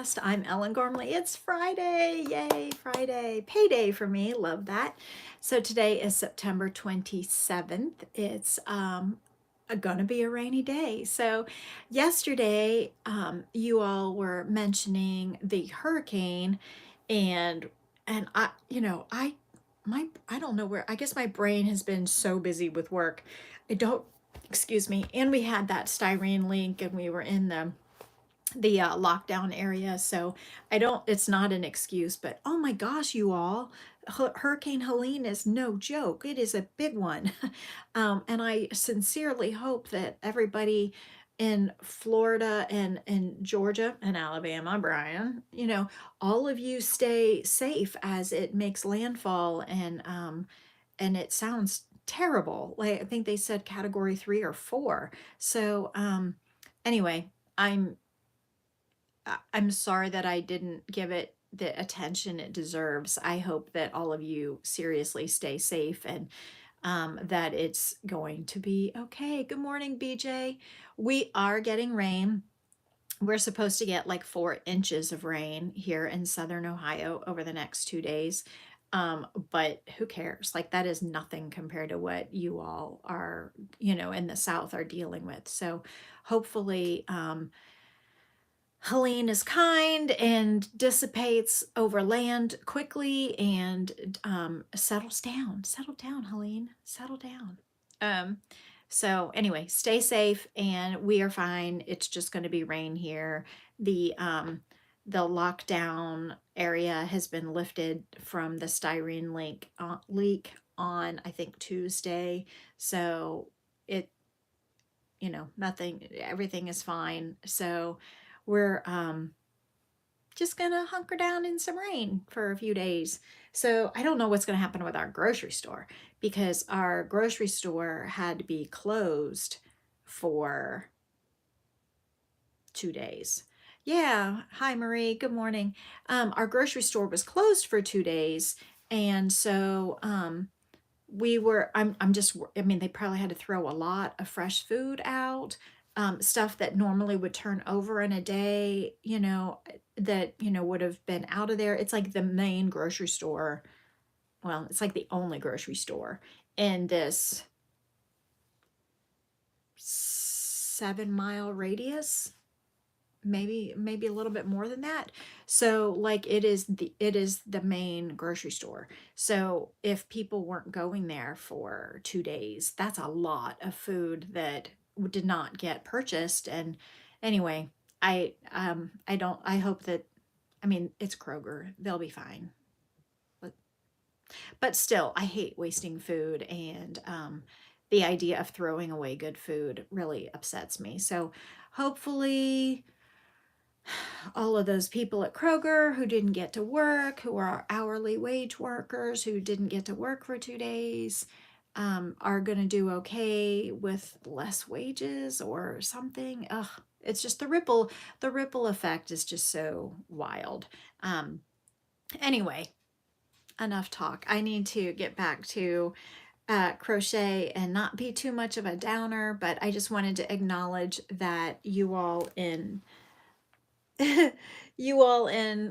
Podcast. I'm Ellen Gormley. It's Friday. Yay, Friday. Payday for me. Love that. So today is September 27th. It's gonna be a rainy day. So yesterday, you all were mentioning the hurricane and I don't know where, I guess my brain has been so busy with work. I don't, excuse me, and we had that styrene leak and we were in the lockdown area. So I don't, it's not an excuse, but oh my gosh, you all, Hurricane Helene is no joke. It is a big one. And I sincerely hope that everybody in Florida and Georgia and Alabama, Brian, all of you stay safe as it makes landfall, and it sounds terrible. Like I think they said category 3 or 4. So anyway, I'm sorry that I didn't give it the attention it deserves. I hope that all of you seriously stay safe and that it's going to be okay. Good morning, BJ. We are getting rain. We're supposed to get like 4 inches of rain here in Southern Ohio over the next 2 days. But who cares? Like that is nothing compared to what you all are, in the South are dealing with. So hopefully, Helene is kind and dissipates over land quickly and settles down. Settle down, Helene. Settle down. Um, so anyway, stay safe and we are fine. It's just going to be rain here. The lockdown area has been lifted from the styrene leak on I think Tuesday. So it nothing, everything is fine. So we're just gonna hunker down in some rain for a few days. So I don't know what's gonna happen with our grocery store because our grocery store had to be closed for 2 days. Yeah, hi Marie, good morning. Our grocery store was closed for 2 days, and so I mean, they probably had to throw a lot of fresh food out, stuff that normally would turn over in a day, that, would have been out of there. It's like the main grocery store. Well, it's like the only grocery store in this 7-mile radius, maybe a little bit more than that. So like it is the main grocery store. So if people weren't going there for 2 days, that's a lot of food that did not get purchased. And anyway, I hope that, I mean, it's Kroger, they'll be fine. But still, I hate wasting food, and the idea of throwing away good food really upsets me. So hopefully all of those people at Kroger who didn't get to work, who are hourly wage workers, who didn't get to work for 2 days, are going to do okay with less wages or something. Ugh, it's just the ripple effect is just so wild. Anyway, enough talk. I need to get back to crochet and not be too much of a downer, but I just wanted to acknowledge that you all in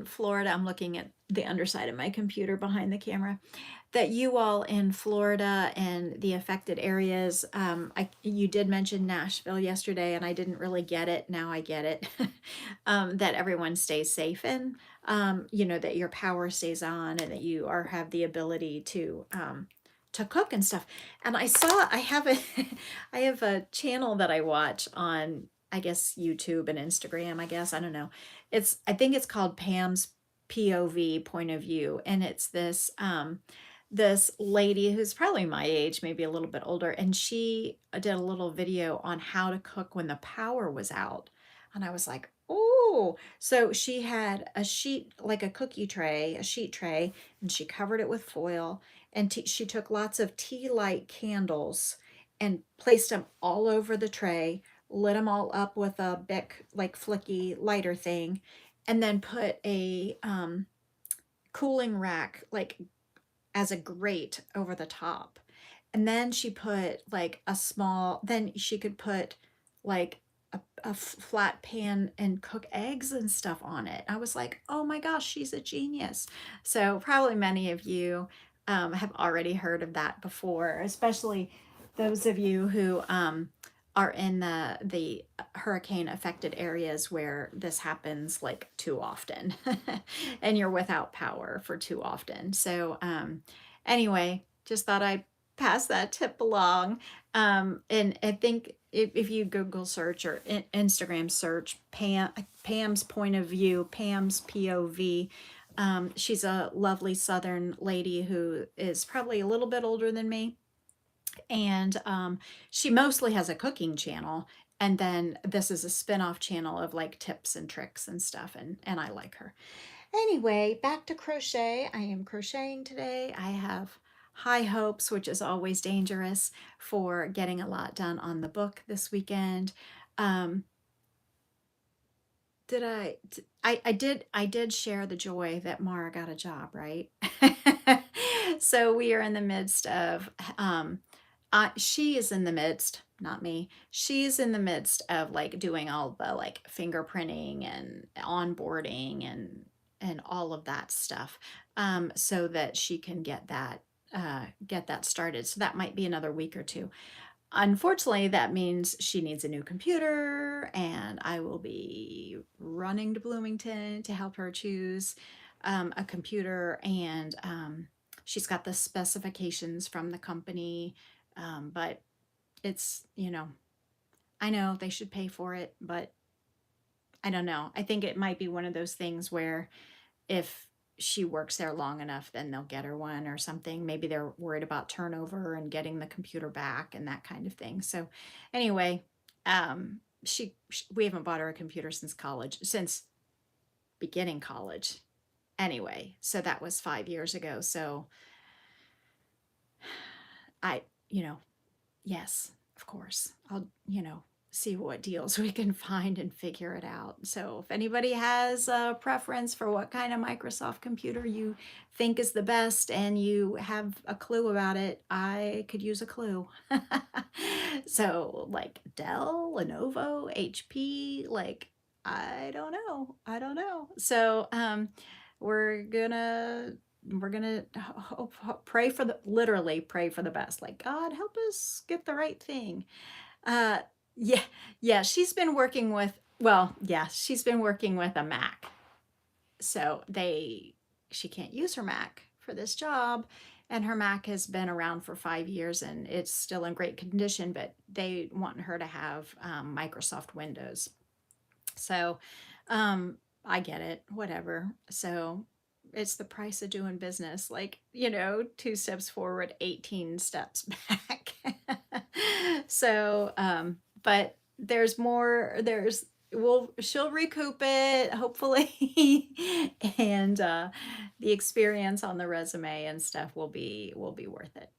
Florida, I'm looking at the underside of my computer behind the camera, that you all in Florida and the affected areas, you did mention Nashville yesterday and I didn't really get it. Now I get it. That everyone stays safe and, that your power stays on and that you have the ability to cook and stuff. And I have I have a channel that I watch on, I guess, YouTube and Instagram, I don't know. I think it's called Pam's POV, point of view. And it's this lady who's probably my age, maybe a little bit older. And she did a little video on how to cook when the power was out. And I was like, oh, so she had a sheet, like a sheet tray, and she covered it with foil. And she took lots of tea light candles and placed them all over the tray, lit them all up with a Bic, like flicky lighter thing, and then put a cooling rack, like as a grate over the top. And then she put like then she could put like a flat pan and cook eggs and stuff on it. I was like, oh my gosh, she's a genius. So probably many of you have already heard of that before, especially those of you who are in the hurricane affected areas where this happens like too often and you're without power for too often. So anyway, just thought I'd pass that tip along. And I think if you Google search or Instagram search Pam's point of view, Pam's POV, she's a lovely Southern lady who is probably a little bit older than me. And she mostly has a cooking channel. And then this is a spin-off channel of like tips and tricks and stuff. And I like her. Anyway, back to crochet. I am crocheting today. I have high hopes, which is always dangerous, for getting a lot done on the book this weekend. I did share the joy that Mara got a job, right? So we are in the midst of she is in the midst, not me. She's in the midst of like doing all the like fingerprinting and onboarding and all of that stuff, so that she can get that started. So that might be another week or two. Unfortunately, that means she needs a new computer, and I will be running to Bloomington to help her choose a computer. And she's got the specifications from the company, but it's, I know they should pay for it, but I don't know. I think it might be one of those things where if she works there long enough, then they'll get her one or something. Maybe they're worried about turnover and getting the computer back and that kind of thing. So anyway, we haven't bought her a computer since beginning college. Anyway, so that was 5 years ago. So I, yes, of course, I'll, see what deals we can find and figure it out. So if anybody has a preference for what kind of Microsoft computer you think is the best and you have a clue about it, I could use a clue. So like Dell, Lenovo, HP, like I don't know. So we're gonna literally pray for the best. Like, God, help us get the right thing. Yeah, yeah, she's been working with a Mac. So she can't use her Mac for this job, and her Mac has been around for 5 years and it's still in great condition, but they want her to have Microsoft Windows. So I get it, whatever. So it's the price of doing business, like, 2 steps forward, 18 steps back. So but there's more, she'll recoup it hopefully. And the experience on the resume and stuff will be worth it.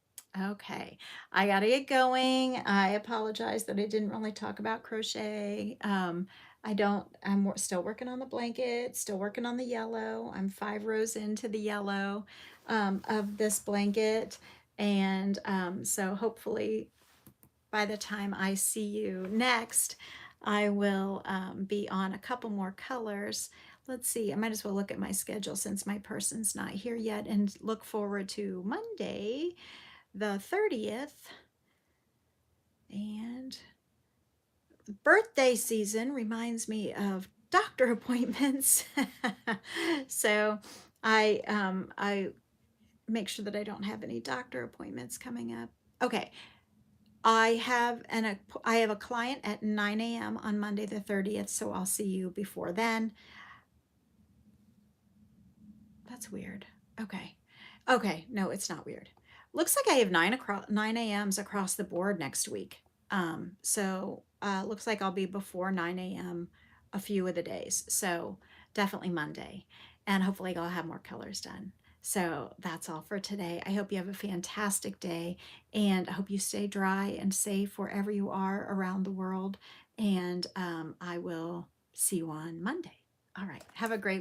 Okay, I gotta get going. I apologize that I didn't really talk about crochet. I'm still working on the blanket, still working on the yellow. I'm 5 rows into the yellow of this blanket. And so hopefully by the time I see you next, I will be on a couple more colors. Let's see, I might as well look at my schedule since my person's not here yet, and look forward to Monday, the 30th. And birthday season reminds me of doctor appointments. So I make sure that I don't have any doctor appointments coming up. Okay. I have a client at 9 a.m. on Monday the 30th, so I'll see you before then. That's weird. Okay. Okay, no, it's not weird. Looks like I have 9 a.m.s across the board next week. So looks like I'll be before 9 a.m. a few of the days. So definitely Monday. And hopefully I'll have more colors done. So that's all for today. I hope you have a fantastic day, and I hope you stay dry and safe wherever you are around the world. And I will see you on Monday. All right. Have a great